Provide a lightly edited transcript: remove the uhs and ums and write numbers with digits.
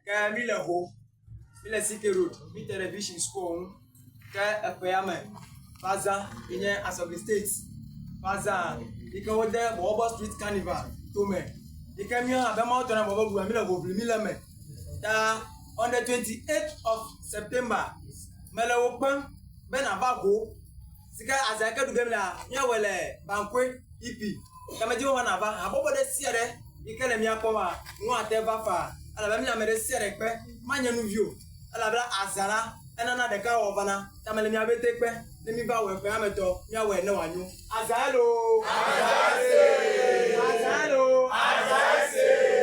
que mi le ho, mi le City Road, mi television school, que FPM, Faza, il y a Assembly State, Faza, il y a des Bobo Street Carnival, tout me. Il y a un abonnement de Bobo, mi le ho, mi le me. On the 28th of September, me le open, ben avago, sika azaka du gemla, nya wele bankwe ipi. Kama diwa wanava, abobo de siere, ikele mi akoma, nwa ateva fa, ala ba mi na me de siere pe, manya nu view. Ala bla azala, enana de ka ovana, tamele mi abete pe, ne mi ba we pe ameto, nya we ne wanyu. Azalo! Azase! Azalo! Azase!